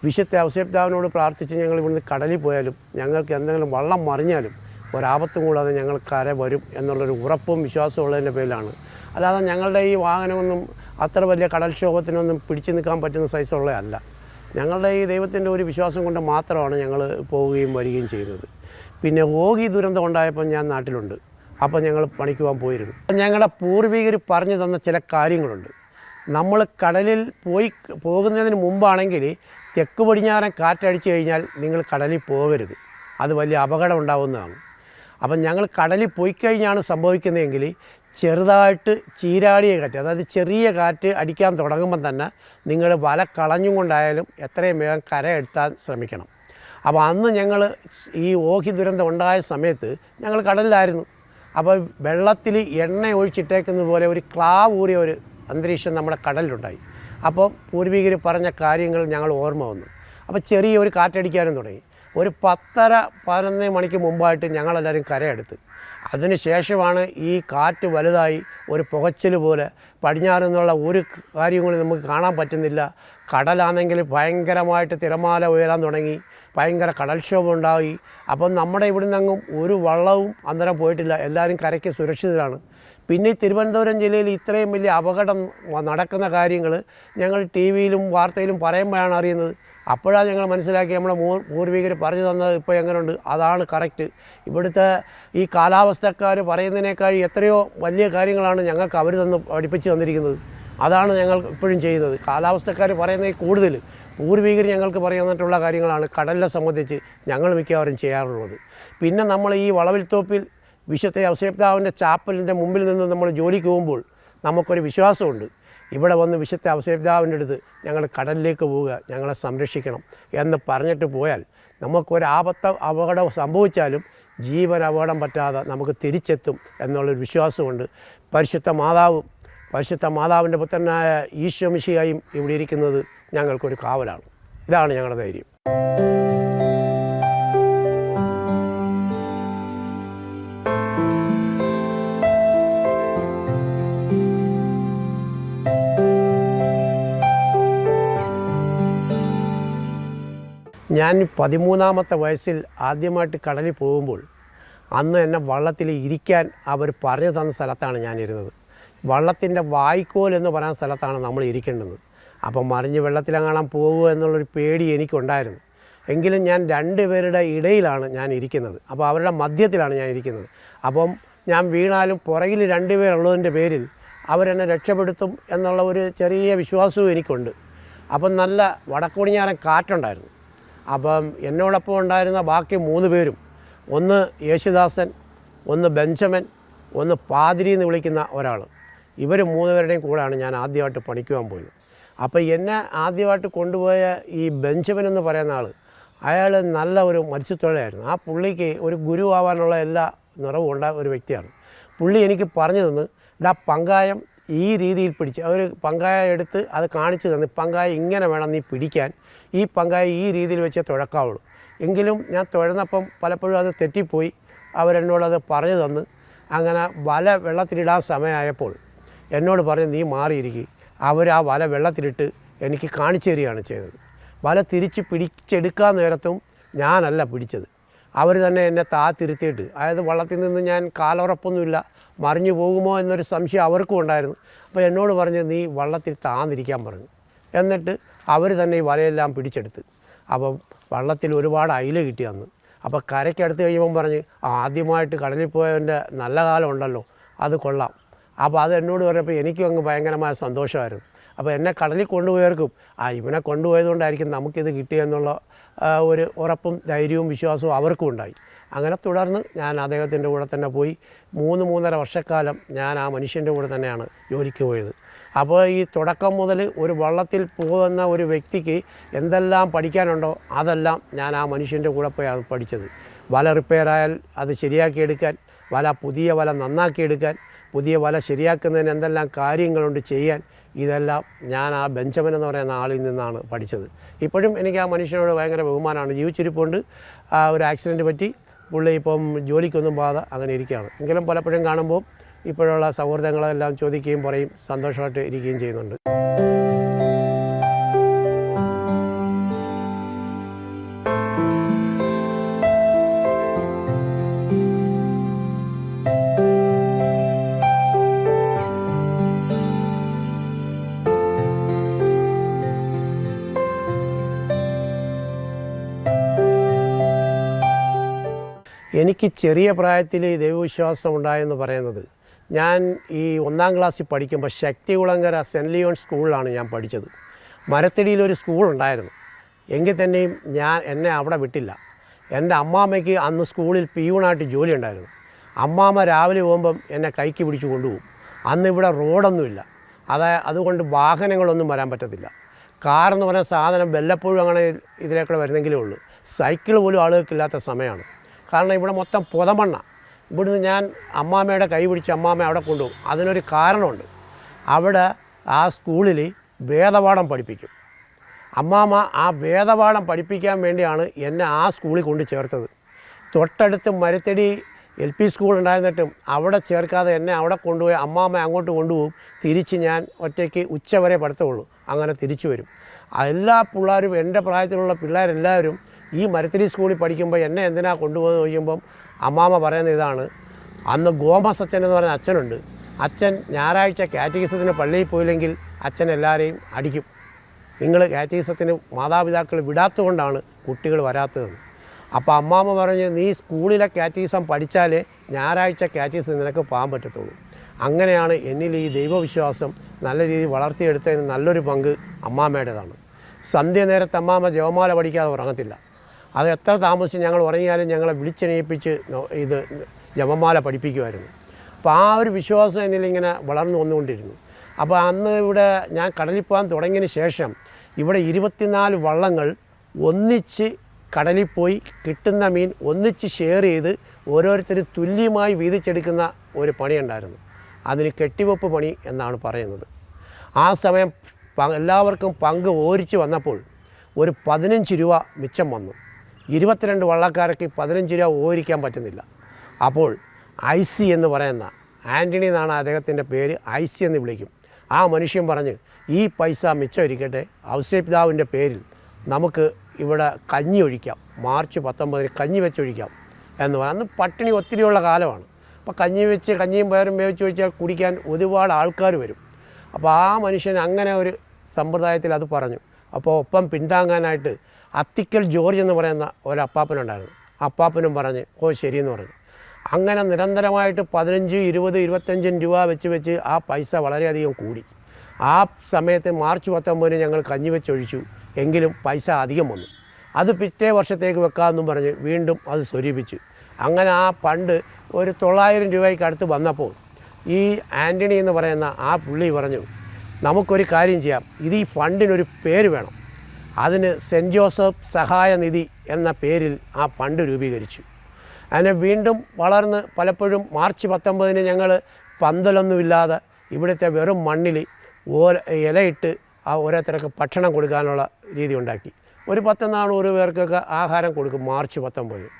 വിശുദ്ധ ഔസേപ്പിതാവിനോട് പ്രാർത്ഥിച്ച് ഞങ്ങൾ ഇവിടുന്ന് കടലിൽ പോയാലും ഞങ്ങൾക്ക് എന്തെങ്കിലും വള്ളം മറിഞ്ഞാലും ഒരാപത്തും കൂടാതെ ഞങ്ങൾ കര വരും എന്നുള്ളൊരു ഉറപ്പും വിശ്വാസവും ഉള്ളതിൻ്റെ പേരിലാണ്. അല്ലാതെ ഞങ്ങളുടെ ഈ വാഹനമൊന്നും അത്ര വലിയ കടൽക്ഷോഭത്തിനൊന്നും പിടിച്ചു നിൽക്കാൻ പറ്റുന്ന സൈസുള്ളതല്ല. ഞങ്ങളുടെ ഈ ദൈവത്തിൻ്റെ ഒരു വിശ്വാസം കൊണ്ട് മാത്രമാണ് ഞങ്ങൾ പോവുകയും വരികയും ചെയ്യുന്നത്. പിന്നെ ഓഖി ദുരന്തം ഉണ്ടായപ്പോൾ ഞാൻ നാട്ടിലുണ്ട്. അപ്പോൾ ഞങ്ങൾ പണിക്ക് പോകാൻ പോയിരുന്നു. ഞങ്ങളുടെ പൂർവികർ പറഞ്ഞു തന്ന ചില കാര്യങ്ങളുണ്ട്. നമ്മൾ കടലിൽ പോകുന്നതിന് മുമ്പാണെങ്കിൽ തെക്ക് പടിഞ്ഞാറൻ കാറ്റടിച്ചു കഴിഞ്ഞാൽ നിങ്ങൾ കടലിൽ പോകരുത്, അത് വലിയ അപകടം ഉണ്ടാകുന്നതാണ്. അപ്പം ഞങ്ങൾ കടലിൽ പോയി കഴിഞ്ഞാണ് സംഭവിക്കുന്നതെങ്കിൽ ചെറുതായിട്ട് ചീരാടിയ കാറ്റ്, അതായത് ചെറിയ കാറ്റ് അടിക്കാൻ തുടങ്ങുമ്പം തന്നെ നിങ്ങൾ വല കളഞ്ഞും കൊണ്ടായാലും എത്രയും വേഗം കരയെടുത്താൻ ശ്രമിക്കണം. അപ്പോൾ അന്ന് ഞങ്ങൾ ഈ ഓഖി ദുരന്തം ഉണ്ടായ സമയത്ത് ഞങ്ങൾ കടലിലായിരുന്നു. അപ്പോൾ വെള്ളത്തിൽ എണ്ണ ഒഴിച്ചിട്ടേക്കുന്നത് പോലെ ഒരു ക്ലാവ് ഊറിയ ഒരു അന്തരീക്ഷം നമ്മുടെ കടലിലുണ്ടായി. അപ്പോൾ പൂർവികർ പറഞ്ഞ കാര്യങ്ങൾ ഞങ്ങൾ ഓർമ്മ വന്നു. അപ്പോൾ ചെറിയൊരു കാറ്റടിക്കാനും തുടങ്ങി. ഒരു 10:30-11 മണിക്ക് മുമ്പായിട്ട് ഞങ്ങളെല്ലാവരും കരയെടുത്ത്. അതിന് ശേഷമാണ് ഈ കാറ്റ് വലുതായി ഒരു പുകച്ചിൽ പോലെ പടിഞ്ഞാറ് നിന്നുള്ള ഒരു കാര്യങ്ങളും നമുക്ക് കാണാൻ പറ്റുന്നില്ല. കടലാണെങ്കിൽ ഭയങ്കരമായിട്ട് തിരമാല ഉയരാൻ തുടങ്ങി, ഭയങ്കര കടൽക്ഷോഭം ഉണ്ടായി. അപ്പം നമ്മുടെ ഇവിടെ നിന്നെങ്ങും ഒരു വള്ളവും അന്നേരം പോയിട്ടില്ല, എല്ലാവരും കരയ്ക്ക് സുരക്ഷിതരാണ്. പിന്നെ തിരുവനന്തപുരം ജില്ലയിൽ ഇത്രയും വലിയ അപകടം നടക്കുന്ന കാര്യങ്ങൾ ഞങ്ങൾ ടി വിയിലും വാർത്തയിലും പറയുമ്പോഴാണ് അറിയുന്നത്. അപ്പോഴാണ് ഞങ്ങൾ മനസ്സിലാക്കി നമ്മുടെ പൂർവികർ പറഞ്ഞു തന്നത് ഇപ്പോൾ എങ്ങനെയുണ്ട്, അതാണ് കറക്റ്റ്. ഇവിടുത്തെ ഈ കാലാവസ്ഥക്കാർ പറയുന്നതിനേക്കാൾ എത്രയോ വലിയ കാര്യങ്ങളാണ് ഞങ്ങൾക്ക് അവർ പഠിപ്പിച്ച് തന്നിരിക്കുന്നത്. അതാണ് ഞങ്ങൾ ഇപ്പോഴും ചെയ്യുന്നത്. കാലാവസ്ഥക്കാർ പറയുന്നതിൽ കൂടുതൽ പൂർവികർ ഞങ്ങൾക്ക് പറയുന്നിട്ടുള്ള കാര്യങ്ങളാണ് കടലിനെ സംബന്ധിച്ച് ഞങ്ങൾ മിക്കവാറും ചെയ്യാറുള്ളത്. പിന്നെ നമ്മൾ ഈ വളവിൽത്തോപ്പിൽ വിശുദ്ധ ഔസേപ്പിതാവിൻ്റെ ചാപ്പലിൻ്റെ മുമ്പിൽ നിന്ന് നമ്മൾ ജോലിക്ക് പോകുമ്പോൾ നമുക്കൊരു വിശ്വാസമുണ്ട്. ഇവിടെ വന്ന് വിശുദ്ധ ഔസേപ്പിതാവിൻ്റെ അടുത്ത് ഞങ്ങൾ കടലിലേക്ക് പോവുക, ഞങ്ങളെ സംരക്ഷിക്കണം എന്ന് പറഞ്ഞിട്ട് പോയാൽ നമുക്കൊരു അപകടം സംഭവിച്ചാലും ജീവൻ അപകടം പറ്റാതെ നമുക്ക് തിരിച്ചെത്തും എന്നുള്ളൊരു വിശ്വാസമുണ്ട്. പരിശുദ്ധ മാതാവിൻ്റെ പുത്രനായ ഈശോ മിശിഹായും ഇവിടെ ഇരിക്കുന്നത് ഞങ്ങൾക്കൊരു കാവലാണ്. ഇതാണ് ഞങ്ങളുടെ ധൈര്യം. ഞാൻ 13-ാമത്തെ വയസ്സിൽ ആദ്യമായിട്ട് കടലിൽ പോകുമ്പോൾ അന്ന് എന്നെ വള്ളത്തിൽ ഇരിക്കാൻ അവർ പറഞ്ഞു തന്ന സ്ഥലത്താണ് ഞാനിരുന്നത്. വള്ളത്തിൻ്റെ വായ്ക്കോൽ എന്ന് പറയുന്ന സ്ഥലത്താണ് നമ്മൾ ഇരിക്കേണ്ടത്. അപ്പം മറിഞ്ഞ് വെള്ളത്തിലെങ്ങാണം പോകുമോ എന്നുള്ളൊരു പേടി എനിക്കുണ്ടായിരുന്നു. എങ്കിലും ഞാൻ 2 പേരുടെ ഇടയിലാണ് ഞാൻ ഇരിക്കുന്നത്. അപ്പോൾ അവരുടെ മധ്യത്തിലാണ് ഞാൻ ഇരിക്കുന്നത്. അപ്പം ഞാൻ വീണാലും പുറകിൽ 2 പേരുള്ളതിൻ്റെ പേരിൽ അവരെന്നെ രക്ഷപ്പെടുത്തും എന്നുള്ള ഒരു ചെറിയ വിശ്വാസവും എനിക്കുണ്ട്. അപ്പം നല്ല വടക്കുപടിഞ്ഞാറൻ കാറ്റുണ്ടായിരുന്നു. അപ്പം എന്നോടൊപ്പം ഉണ്ടായിരുന്ന ബാക്കി 3 പേരും, ഒന്ന് യേശുദാസൻ, ഒന്ന് ബെഞ്ചമിൻ, ഒന്ന് പാതിരി എന്ന് വിളിക്കുന്ന ഒരാൾ, ഇവർ 3 പേരുടെയും കൂടെയാണ് ഞാൻ ആദ്യമായിട്ട് പണിക്കുവാൻ പോയത്. അപ്പോൾ എന്നെ ആദ്യമായിട്ട് കൊണ്ടുപോയ ഈ ബെഞ്ചമിൻ എന്ന് പറയുന്ന ആൾ, അയാൾ നല്ല ഒരു മത്സ്യത്തൊഴിലായിരുന്നു. ആ പുള്ളിക്ക് ഒരു ഗുരു ആവാനുള്ള എല്ലാ നിറവും ഉണ്ടായ ഒരു വ്യക്തിയാണ്. പുള്ളി എനിക്ക് പറഞ്ഞു തന്ന്, പങ്കായം ഈ രീതിയിൽ പിടിച്ച്, അവർ പങ്കായ എടുത്ത് അത് കാണിച്ചു തന്നു, പങ്കായ ഇങ്ങനെ വേണം നീ പിടിക്കാൻ, ഈ പങ്കായ ഈ രീതിയിൽ വെച്ചേ തുഴക്കാവുള്ളൂ. എങ്കിലും ഞാൻ തുഴന്നപ്പം പലപ്പോഴും അത് തെറ്റിപ്പോയി. അവരെന്നോടത് പറഞ്ഞു തന്ന് അങ്ങനെ വല വെള്ളത്തിലിടാൻ സമയമായപ്പോൾ എന്നോട് പറഞ്ഞു നീ മാറിയിരിക്കുക. അവർ ആ വല വെള്ളത്തിലിട്ട് എനിക്ക് കാണിച്ചു തരികയാണ് ചെയ്തത്. വല തിരിച്ച് പിടിച്ചെടുക്കാൻ നേരത്തും ഞാനല്ല പിടിച്ചത്, അവർ തന്നെ എന്നെ താത്തിരുത്തിയിട്ട്, അതായത് വള്ളത്തിൽ നിന്ന് ഞാൻ കാലുറപ്പൊന്നുമില്ല, മറിഞ്ഞു പോകുമോ എന്നൊരു സംശയം അവർക്കും ഉണ്ടായിരുന്നു. അപ്പോൾ എന്നോട് പറഞ്ഞ് നീ വള്ളത്തിൽ താന്നിരിക്കാൻ പറഞ്ഞു. എന്നിട്ട് അവർ തന്നെ ഈ വലയെല്ലാം പിടിച്ചെടുത്ത്. അപ്പം വള്ളത്തിൽ ഒരുപാട് അയില കിട്ടി അന്ന്. അപ്പോൾ കരയ്ക്കടുത്ത് കഴിയുമ്പം പറഞ്ഞ് ആദ്യമായിട്ട് കടലിൽ പോയവൻ്റെ നല്ല കാലം ഉണ്ടല്ലോ, അത് കൊള്ളാം. അപ്പോൾ അത് എന്നോട് പറഞ്ഞപ്പോൾ എനിക്കും അങ്ങ് ഭയങ്കരമായ സന്തോഷമായിരുന്നു. അപ്പോൾ എന്നെ കടലിൽ കൊണ്ടുപോയവർക്കും ഇവനെ കൊണ്ടുപോയതുകൊണ്ടായിരിക്കും നമുക്കിത് കിട്ടിയെന്നുള്ള ഒരു ഉറപ്പും ധൈര്യവും വിശ്വാസവും അവർക്കും ഉണ്ടായി. അങ്ങനെ തുടർന്ന് ഞാൻ അദ്ദേഹത്തിൻ്റെ കൂടെ തന്നെ പോയി 3-3.5 വർഷക്കാലം ഞാൻ ആ മനുഷ്യൻ്റെ കൂടെ തന്നെയാണ് ജോലിക്ക് പോയത്. അപ്പോൾ ഈ തുടക്കം മുതൽ ഒരു വള്ളത്തിൽ പോകുന്ന ഒരു വ്യക്തിക്ക് എന്തെല്ലാം പഠിക്കാനുണ്ടോ അതെല്ലാം ഞാൻ ആ മനുഷ്യൻ്റെ കൂടെ പോയി അത് പഠിച്ചത്. വല റിപ്പയറായാൽ അത് ശരിയാക്കിയെടുക്കാൻ, പുതിയ വല നന്നാക്കിയെടുക്കാൻ, പുതിയ വല ശരിയാക്കുന്നതിന് എന്തെല്ലാം കാര്യങ്ങളുണ്ട് ചെയ്യാൻ, ഇതെല്ലാം ഞാൻ ആ ബെഞ്ചമിൻ എന്ന് പറയുന്ന ആളിൽ നിന്നാണ് പഠിച്ചത്. ഇപ്പോഴും എനിക്ക് ആ മനുഷ്യനോട് ഭയങ്കര ബഹുമാനമാണ്. ജീവിച്ചിരിപ്പുണ്ട്. ഒരു ആക്സിഡൻറ്റ് പറ്റി പുള്ളി ഇപ്പം ജോലിക്കൊന്നും പോകാതെ അങ്ങനെ ഇരിക്കുകയാണ്. എങ്കിലും പലപ്പോഴും കാണുമ്പോൾ ഇപ്പോഴുള്ള സൗഹൃദങ്ങളെല്ലാം ചോദിക്കുകയും പറയും, സന്തോഷമായിട്ട് ഇരിക്കുകയും ചെയ്യുന്നുണ്ട്. എനിക്ക് ചെറിയ പ്രായത്തിൽ ദൈവവിശ്വാസം ഉണ്ടായെന്ന് പറയുന്നത്, ഞാൻ ഈ 1ാം ക്ലാസ്സിൽ പഠിക്കുമ്പോൾ ശക്തികുളങ്ങര സെൻറ്റ് ലിയോൺ സ്കൂളിലാണ് ഞാൻ പഠിച്ചത്. മരത്തടിയിലൊരു സ്കൂളുണ്ടായിരുന്നു. എങ്കിൽ തന്നെയും എന്നെ അവിടെ വിട്ടില്ല. എൻ്റെ അമ്മാമ്മയ്ക്ക് അന്ന് സ്കൂളിൽ പിയൂണായിട്ട് ജോലി ഉണ്ടായിരുന്നു. അമ്മാമ്മ രാവിലെ പോകുമ്പം എന്നെ കൈക്ക് പിടിച്ച് കൊണ്ടുപോകും. അന്ന് ഇവിടെ റോഡൊന്നുമില്ല. അതുകൊണ്ട് വാഹനങ്ങളൊന്നും വരാൻ പറ്റത്തില്ല. കാറെന്ന് പറഞ്ഞ സാധനം വല്ലപ്പോഴും അങ്ങനെ ഇതിലേക്കൂടെ വരുന്നെങ്കിലേ ഉള്ളൂ. സൈക്കിൾ പോലും ആളുകൾക്കില്ലാത്ത സമയമാണ്. കാരണം ഇവിടെ മൊത്തം പുതമണ്ണ. ഇവിടുന്ന് ഞാൻ അമ്മാമ്മയുടെ കൈ പിടിച്ച് അമ്മാമ്മ അവിടെ കൊണ്ടുപോകും. അതിനൊരു കാരണമുണ്ട്. അവിടെ ആ സ്കൂളിൽ വേദപാഠം പഠിപ്പിക്കും. അമ്മാമ്മ ആ വേദപാഠം പഠിപ്പിക്കാൻ വേണ്ടിയാണ് എന്നെ ആ സ്കൂളിൽ കൊണ്ട് ചേർത്തത്. തൊട്ടടുത്ത് മരത്തടി LP സ്കൂൾ ഉണ്ടായിരുന്നിട്ടും അവിടെ ചേർക്കാതെ എന്നെ അവിടെ കൊണ്ടുപോയി അമ്മാമ്മ അങ്ങോട്ട് കൊണ്ടുപോകും. തിരിച്ച് ഞാൻ ഒറ്റയ്ക്ക് ഉച്ചവരെ പഠിത്തമുള്ളൂ. അങ്ങനെ തിരിച്ചു വരും. എല്ലാ പിള്ളേരും, എൻ്റെ പ്രായത്തിലുള്ള പിള്ളേരെല്ലാവരും ഈ മരത്തടി സ്കൂളിൽ പഠിക്കുമ്പോൾ എന്നെ എന്തിനാണ് കൊണ്ടുപോകുന്നത് ചോദിക്കുമ്പം അമ്മാമ്മ പറയുന്ന ഇതാണ്, അന്ന് ഗോമസ് അച്ഛൻ എന്ന് പറയുന്ന അച്ഛനുണ്ട്. അച്ഛൻ ഞായറാഴ്ച കാറ്റഗിസത്തിന് പള്ളിയിൽ പോയില്ലെങ്കിൽ അച്ഛൻ എല്ലാവരെയും അടിക്കും. നിങ്ങൾ കാറ്റഗിസത്തിന് മാതാപിതാക്കൾ വിടാത്തതുകൊണ്ടാണ് കുട്ടികൾ വരാത്തതെന്ന്. അപ്പോൾ അമ്മാമ്മ പറഞ്ഞ്, നീ സ്കൂളിലെ കാറ്റഗിസം പഠിച്ചാലേ ഞായറാഴ്ച കാറ്റഗിസം നിനക്ക് പോകാൻ പറ്റത്തുള്ളൂ. അങ്ങനെയാണ് എന്നിൽ ഈ ദൈവവിശ്വാസം നല്ല രീതിയിൽ വളർത്തിയെടുത്തതിന് നല്ലൊരു പങ്ക് അമ്മാമ്മയുടേതാണ്. സന്ധ്യ നേരത്തെ അമ്മാമ്മ ജപമാല പഠിക്കാതെ ഉറങ്ങത്തില്ല. അത് എത്ര താമസിച്ച് ഞങ്ങൾ ഉറങ്ങിയാലും ഞങ്ങളെ വിളിച്ചെണീപ്പിച്ച് ഇത് ജപമാല പഠിപ്പിക്കുമായിരുന്നു. അപ്പോൾ ആ ഒരു വിശ്വാസം എന്നിലിങ്ങനെ വളർന്നു വന്നുകൊണ്ടിരുന്നു. അപ്പോൾ അന്ന് ഇവിടെ ഞാൻ കടലിൽ പോകാൻ തുടങ്ങിയതിന് ശേഷം ഇവിടെ 24 വള്ളങ്ങൾ ഒന്നിച്ച് കടലിൽ പോയി കിട്ടുന്ന മീൻ ഒന്നിച്ച് ഷെയർ ചെയ്ത് ഓരോരുത്തരും തുല്യമായി വീതിച്ചെടുക്കുന്ന ഒരു പണിയുണ്ടായിരുന്നു. അതിന് കെട്ടിവെപ്പ് പണി എന്നാണ് പറയുന്നത്. ആ സമയം എല്ലാവർക്കും പങ്ക് ഓരിച്ച് വന്നപ്പോൾ ഒരു 15 രൂപ മിച്ചം വന്നു. 22 വള്ളക്കാർക്ക് 15 രൂപ ഓരിക്കാൻ പറ്റുന്നില്ല. അപ്പോൾ IC എന്ന് പറയുന്ന, ആൻ്റണി എന്നാണ് അദ്ദേഹത്തിൻ്റെ പേര്, IC എന്ന് വിളിക്കും, ആ മനുഷ്യൻ പറഞ്ഞ്, ഈ പൈസ മിച്ചം ഇരിക്കട്ടെ, ഔസേപിതാവിൻ്റെ പേരിൽ നമുക്ക് ഇവിടെ കഞ്ഞി ഒഴിക്കാം, മാർച്ച് 19 കഞ്ഞി വെച്ചൊഴിക്കാം എന്ന് പറഞ്ഞു. അന്ന് പട്ടിണി ഒത്തിരിയുള്ള കാലമാണ്. അപ്പോൾ കഞ്ഞിയും പയറും വേവിച്ച് ഒഴിച്ചാൽ കുടിക്കാൻ ഒരുപാട് ആൾക്കാർ വരും. അപ്പോൾ ആ മനുഷ്യൻ അങ്ങനെ ഒരു സമ്പ്രദായത്തിൽ അത് പറഞ്ഞു. അപ്പോൾ ഒപ്പം പിന്താങ്ങാനായിട്ട് അത്തിക്കൽ ജോർജ് എന്ന് പറയുന്ന ഒരു അപ്പാപ്പനുണ്ടായിരുന്നു. അപ്പാപ്പനും പറഞ്ഞ് ശരിയെന്ന് പറഞ്ഞു. അങ്ങനെ നിരന്തരമായിട്ട് 15, 20, 25 രൂപ വെച്ച് ആ പൈസ വളരെയധികം കൂടി. ആ സമയത്ത് മാർച്ച് 19 ഞങ്ങൾ കഞ്ഞി വെച്ചൊഴിച്ചു. എങ്കിലും പൈസ അധികം വന്നു. അത് പിറ്റേ വർഷത്തേക്ക് വെക്കാമെന്നും പറഞ്ഞ് വീണ്ടും അത് സ്വരൂപിച്ചു. അങ്ങനെ ആ ഫണ്ട് ഒരു 900 രൂപയ്ക്ക് അടുത്ത് വന്നപ്പോൾ ഈ ആൻ്റണി എന്ന് പറയുന്ന ആ പുള്ളി പറഞ്ഞു, നമുക്കൊരു കാര്യം ചെയ്യാം, ഇത് ഈ ഫണ്ടിനൊരു പേര് വേണം. അതിന് സെൻറ്റ് ജോസഫ് സഹായ നിധി എന്ന പേരിൽ ആ ഫണ്ട് രൂപീകരിച്ചു. അതിനെ വീണ്ടും വളർന്ന് പലപ്പോഴും മാർച്ച് 19 ഞങ്ങൾ പന്തലൊന്നുമില്ലാതെ ഇവിടുത്തെ വെറും മണ്ണിൽ ഇലയിട്ട് ആ ഓരോരുത്തർക്ക് ഭക്ഷണം കൊടുക്കാനുള്ള രീതി ഉണ്ടാക്കി. ഒരു 10-400 പേർക്കൊക്കെ ആഹാരം കൊടുക്കും മാർച്ച് 19.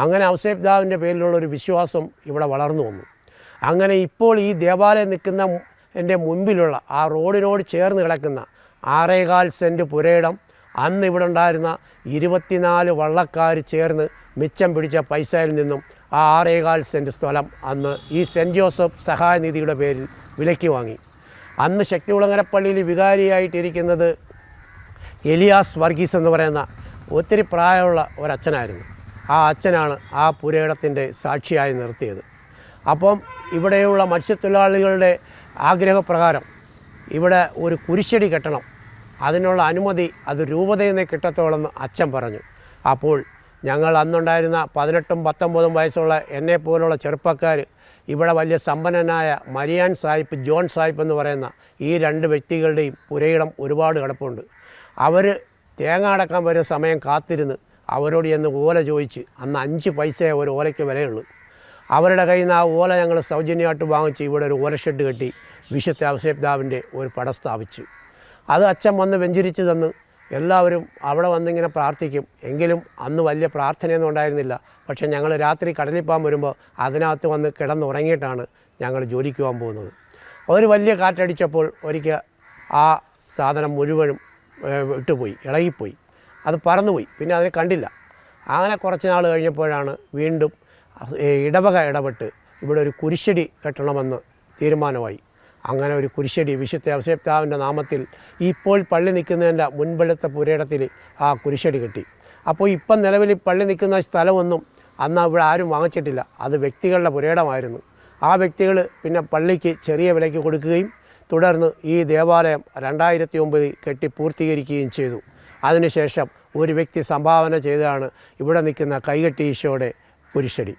അങ്ങനെ ഔസേപിതാവിൻ്റെ പേരിലുള്ളൊരു വിശ്വാസം ഇവിടെ വളർന്നു വന്നു. അങ്ങനെ ഇപ്പോൾ ഈ ദേവാലയം നിൽക്കുന്ന എൻ്റെ മുൻപിലുള്ള ആ റോഡിനോട് ചേർന്ന് കിടക്കുന്ന 6.25 സെൻറ്റ് പുരയിടം അന്ന് ഇവിടെ ഉണ്ടായിരുന്ന 24 വള്ളക്കാർ ചേർന്ന് മിച്ചം പിടിച്ച പൈസയിൽ നിന്നും ആ 6.25 സെൻറ്റ് സ്ഥലം അന്ന് ഈ സെൻറ്റ് ജോസഫ് സഹായ നിധിയുടെ പേരിൽ വിലയ്ക്ക് വാങ്ങി. അന്ന് ശക്തികുളങ്ങര പള്ളിയിൽ വികാരിയായിട്ടിരിക്കുന്നത് എലിയാസ് വർഗീസ് എന്ന് പറയുന്ന ഒത്തിരി പ്രായമുള്ള ഒരച്ഛനായിരുന്നു. ആ അച്ഛനാണ് ആ പുരയിടത്തിൻ്റെ സാക്ഷിയായി നിർത്തിയത്. അപ്പം ഇവിടെയുള്ള മത്സ്യത്തൊഴിലാളികളുടെ ആഗ്രഹപ്രകാരം ഇവിടെ ഒരു കുരിശടി കെട്ടണം, അതിനുള്ള അനുമതി അത് രൂപതയിൽ നിന്ന് കിട്ടത്തോളെന്ന് അച്ഛൻ പറഞ്ഞു. അപ്പോൾ ഞങ്ങൾ അന്നുണ്ടായിരുന്ന 18ഉം 19ഉം വയസ്സുള്ള എന്നെപ്പോലുള്ള ചെറുപ്പക്കാർ ഇവിടെ വലിയ സമ്പന്നനായ മരിയാൻ സാഹിബ്, ജോൺ സാഹിബ് എന്ന് പറയുന്ന ഈ 2 വ്യക്തികളുടെയും പുരയിടം ഒരുപാട് കിടപ്പുണ്ട്. അവർ തേങ്ങ അടക്കാൻ വരുന്ന സമയം കാത്തിരുന്ന് അവരോട് ചെന്ന് ഓല ചോദിച്ച്, അന്ന് 5 പൈസയെ ഒരു ഓലയ്ക്ക് വിലയുള്ളൂ. അവരുടെ കയ്യിൽ നിന്ന് ആ ഓല ഞങ്ങൾ സൗജന്യമായിട്ട് വാങ്ങിച്ച് ഇവിടെ ഒരു ഓലഷെഡ് കെട്ടി വിശുദ്ധ ഔസേപ്പിതാവിൻ്റെ ഒരു പടം സ്ഥാപിച്ചു. അത് അച്ഛൻ വന്ന് വെഞ്ചരിച്ച് തന്ന് എല്ലാവരും അവിടെ വന്നിങ്ങനെ പ്രാർത്ഥിക്കും. എങ്കിലും അന്ന് വലിയ പ്രാർത്ഥനയൊന്നും ഉണ്ടായിരുന്നില്ല. പക്ഷേ ഞങ്ങൾ രാത്രി കടലിൽ പോകാൻ വരുമ്പോൾ അതിനകത്ത് വന്ന് കിടന്നുറങ്ങിയിട്ടാണ് ഞങ്ങൾ ജോലിക്ക് പോകാൻ പോകുന്നത്. ഒരു വലിയ കാറ്റടിച്ചപ്പോൾ ഒരിക്കൽ ആ സാധനം മുഴുവനും വിട്ടുപോയി, ഇളകിപ്പോയി, അത് പറന്നുപോയി. പിന്നെ അതിനെ കണ്ടില്ല. അങ്ങനെ കുറച്ച് നാൾ കഴിഞ്ഞപ്പോഴാണ് വീണ്ടും ഇടവക ഇടപെട്ട് ഇവിടെ ഒരു കുരിശടി കെട്ടണമെന്ന് തീരുമാനമായി. അങ്ങനെ ഒരു കുരിശടി വിശുദ്ധ ഔസേപ്പിതാവിൻ്റെ നാമത്തിൽ ഇപ്പോൾ പള്ളി നിൽക്കുന്നതിൻ്റെ മുൻപിലത്തെ പുരയിടത്തിൽ ആ കുരിശടി കെട്ടി. അപ്പോൾ ഇപ്പം നിലവിൽ പള്ളി നിൽക്കുന്ന സ്ഥലമൊന്നും അന്ന് ഇവിടെ ആരും വാങ്ങിച്ചിട്ടില്ല. അത് വ്യക്തികളുടെ പുരയിടമായിരുന്നു. ആ വ്യക്തികൾ പിന്നെ പള്ളിക്ക് ചെറിയ വിലയ്ക്ക് കൊടുക്കുകയും തുടർന്ന് ഈ ദേവാലയം 2009 കെട്ടി പൂർത്തീകരിക്കുകയും ചെയ്തു. അതിനുശേഷം ഒരു വ്യക്തി സംഭാവന ചെയ്താണ് ഇവിടെ നിൽക്കുന്ന കൈകെട്ടി ഈശോയുടെ കുരിശടി.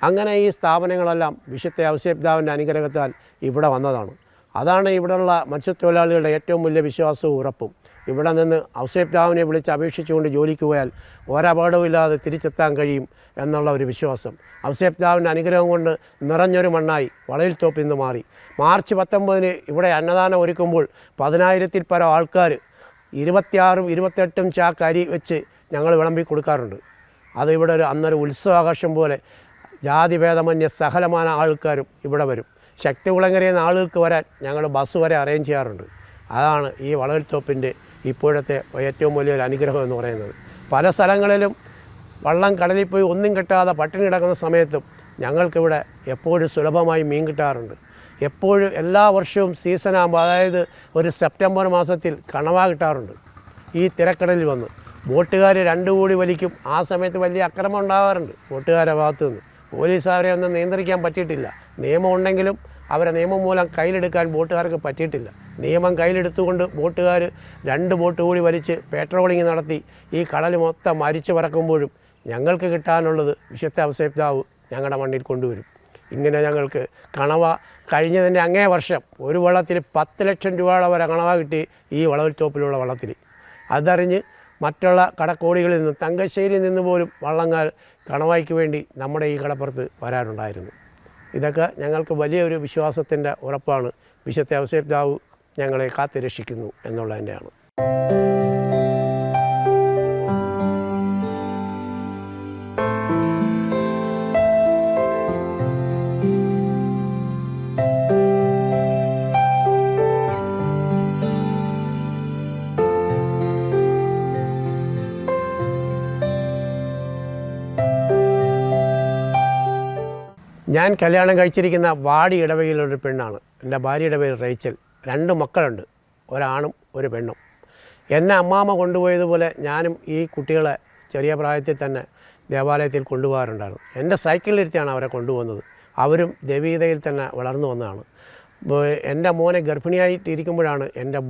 അങ്ങനെ ഈ സ്ഥാപനങ്ങളെല്ലാം വിശുദ്ധ ഔസേപ്പിതാവിൻ്റെ അനുഗ്രഹത്താൽ ഇവിടെ വന്നതാണ്. അതാണ് ഇവിടെയുള്ള മത്സ്യത്തൊഴിലാളികളുടെ ഏറ്റവും വലിയ വിശ്വാസവും ഉറപ്പും. ഇവിടെ നിന്ന് ഔസേപ്പിതാവിനെ വിളിച്ച് അപേക്ഷിച്ചുകൊണ്ട് ജോലിക്ക് പോയാൽ ഒരപകടവുമില്ലാതെ തിരിച്ചെത്താൻ കഴിയും എന്നുള്ള ഒരു വിശ്വാസം. ഔസേപ്പിതാവിൻ്റെ അനുഗ്രഹം കൊണ്ട് നിറഞ്ഞൊരു മണ്ണായി വളയിൽത്തോപ്പ് ഇന്ന് മാറി. മാർച്ച് 19 ഇവിടെ അന്നദാനം ഒരുക്കുമ്പോൾ 10,000-ൽ പരം ആൾക്കാർ 26ഉം 28ഉം ചാക്ക് അരി വെച്ച് ഞങ്ങൾ വിളമ്പി കൊടുക്കാറുണ്ട്. അത് ഇവിടെ അന്നൊരു ഉത്സവാഘോഷം പോലെ ജാതിഭേദമന്യ സകലമായ ആൾക്കാരും ഇവിടെ വരും. ശക്തികുളങ്ങരയിൽ നിന്ന് ആളുകൾക്ക് വരാൻ ഞങ്ങൾ ബസ് വരെ അറേഞ്ച് ചെയ്യാറുണ്ട്. അതാണ് ഈ വളയിൽത്തോപ്പിൻ്റെ ഇപ്പോഴത്തെ ഏറ്റവും വലിയൊരു അനുഗ്രഹം എന്ന് പറയുന്നത്. പല സ്ഥലങ്ങളിലും വള്ളം കടലിൽ പോയി ഒന്നും കിട്ടാതെ പട്ടിണി കിടക്കുന്ന സമയത്തും ഞങ്ങൾക്കിവിടെ എപ്പോഴും സുലഭമായി മീൻ കിട്ടാറുണ്ട്. എപ്പോഴും എല്ലാ വർഷവും സീസണാകുമ്പോൾ, അതായത് ഒരു സെപ്റ്റംബർ മാസത്തിൽ കണവ കിട്ടാറുണ്ട്. ഈ തിരക്കടലിൽ വന്ന് ബോട്ടുകാർ 2 കൂടി വലിക്കും. ആ സമയത്ത് വലിയ അക്രമം ഉണ്ടാകാറുണ്ട് ബോട്ടുകാരുടെ ഭാഗത്തു നിന്ന്. പോലീസ് അവരെ ഒന്നും നിയന്ത്രിക്കാൻ പറ്റിയിട്ടില്ല. നിയമം ഉണ്ടെങ്കിലും അവരെ നിയമം മൂലം കയ്യിലെടുക്കാൻ ബോട്ടുകാർക്ക് പറ്റിയിട്ടില്ല. നിയമം കയ്യിലെടുത്തുകൊണ്ട് ബോട്ടുകാർ 2 ബോട്ട് കൂടി വലിച്ച് പെട്രോളിങ് നടത്തി ഈ കടൽ മൊത്തം മരിച്ചു പറക്കുമ്പോഴും ഞങ്ങൾക്ക് കിട്ടാനുള്ളത് വിശുദ്ധ ഔസേപ്പിതാവ് ഞങ്ങളുടെ മണ്ണിൽ കൊണ്ടുവരും. ഇങ്ങനെ ഞങ്ങൾക്ക് കണവ കഴിഞ്ഞതിൻ്റെ അങ്ങേ വർഷം ഒരു വള്ളത്തിൽ 10 ലക്ഷം രൂപയുടെ വരെ കണവ കിട്ടി ഈ വളവിൽത്തോപ്പിലുള്ള വള്ളത്തിൽ. അതറിഞ്ഞ് മറ്റുള്ള കടക്കോടികളിൽ നിന്ന്, തങ്കശ്ശേരിയിൽ നിന്ന് പോലും വള്ളങ്ങൾ കണവായ്ക്ക് വേണ്ടി നമ്മുടെ ഈ കടപ്പുറത്ത് വരാറുണ്ടായിരുന്നു. ഇതൊക്കെ ഞങ്ങൾക്ക് വലിയൊരു വിശ്വാസത്തിൻ്റെ ഉറപ്പാണ്. വിശുദ്ധ ഔസേപ്പിതാവ് ഞങ്ങളെ കാത്തുരക്ഷിക്കുന്നു എന്നുള്ളതിൻ്റെയാണ്. ഞാൻ കല്യാണം കഴിച്ചിരിക്കുന്ന വാടി ഇടവകയിലൊരു പെണ്ണാണ്. എൻ്റെ ഭാര്യയുടെ പേര് റേച്ചൽ. 2 മക്കളുണ്ട്, ഒരാണും ഒരു പെണ്ണും. എന്നെ അമ്മാമ്മ കൊണ്ടുപോയതുപോലെ ഞാനും ഈ കുട്ടികളെ ചെറിയ പ്രായത്തിൽ തന്നെ ദേവാലയത്തിൽ കൊണ്ടുപോകാറുണ്ടായിരുന്നു. എൻ്റെ സൈക്കിളിലിരുത്തിയാണ് അവരെ കൊണ്ടുപോകുന്നത്. അവരും ദൈവീകതയിൽ തന്നെ വളർന്നു വന്നതാണ്. എൻ്റെ മോനെ ഗർഭിണിയായിട്ടിരിക്കുമ്പോഴാണ് എൻ്റെ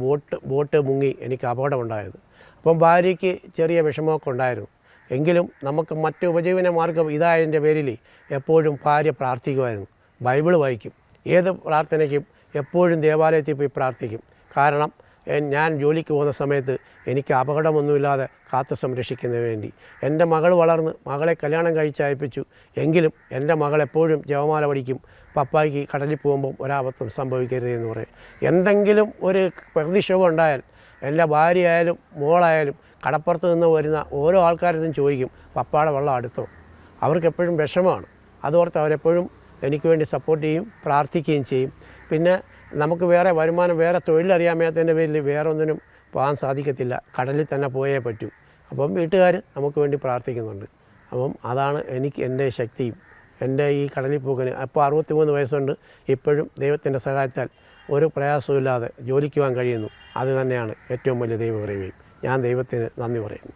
ബോട്ട് മുങ്ങി എനിക്ക് അപകടമുണ്ടായത്. അപ്പം ഭാര്യയ്ക്ക് ചെറിയ വിഷമമൊക്കെ ഉണ്ടായിരുന്നു. എങ്കിലും നമുക്ക് മറ്റ് ഉപജീവന മാർഗം ഇതായതിൻ്റെ പേരിൽ എപ്പോഴും ഭാര്യ പ്രാർത്ഥിക്കുമായിരുന്നു. ബൈബിൾ വായിക്കും. ഏത് പ്രാർത്ഥനയ്ക്കും എപ്പോഴും ദേവാലയത്തിൽ പോയി പ്രാർത്ഥിക്കും. കാരണം ഞാൻ ജോലിക്ക് പോകുന്ന സമയത്ത് എനിക്ക് അപകടമൊന്നുമില്ലാതെ കാത്തു സംരക്ഷിക്കുന്നതിന് വേണ്ടി. എൻ്റെ മകൾ വളർന്ന് മകളെ കല്യാണം കഴിച്ചയപ്പിച്ചു. എങ്കിലും എൻ്റെ മകൾ എപ്പോഴും ജപമാല പഠിക്കും. പപ്പായ്ക്ക് കടലിൽ പോകുമ്പം ഒരാപത്തും സംഭവിക്കരുത് എന്ന് പറയും. എന്തെങ്കിലും ഒരു പ്രതിഷേധം ഉണ്ടായാൽ എൻ്റെ ഭാര്യയായാലും മോളായാലും കടപ്പുറത്ത് നിന്ന് വരുന്ന ഓരോ ആൾക്കാരും ചോദിക്കും, പപ്പാടെ വള്ളം അടുത്തോ? അവർക്കെപ്പോഴും വിഷമമാണ്. അതോർത്ത് അവരെപ്പോഴും എനിക്ക് വേണ്ടി സപ്പോർട്ട് ചെയ്യും, പ്രാർത്ഥിക്കുകയും ചെയ്യും. പിന്നെ നമുക്ക് വേറെ വരുമാനം, വേറെ തൊഴിലറിയാൻ മേത്തതിൻ്റെ പേരിൽ വേറെ ഒന്നിനും പോകാൻ സാധിക്കത്തില്ല. കടലിൽ തന്നെ പോയേ പറ്റൂ. അപ്പം വീട്ടുകാർ നമുക്ക് വേണ്ടി പ്രാർത്ഥിക്കുന്നുണ്ട്. അപ്പം അതാണ് എനിക്ക് എൻ്റെ ശക്തിയും എൻ്റെ ഈ കടലിൽ പോക്കിന്. അപ്പോൾ 63 വയസ്സുണ്ട്. ഇപ്പോഴും ദൈവത്തിൻ്റെ സഹായത്താൽ ഒരു പ്രയാസമില്ലാതെ ജോലിക്ക് പോകാൻ കഴിയുന്നു. അത് തന്നെയാണ് ഏറ്റവും വലിയ ദൈവകൃപയും. ഞാൻ ദൈവത്തിന് നന്ദി പറയുന്നു.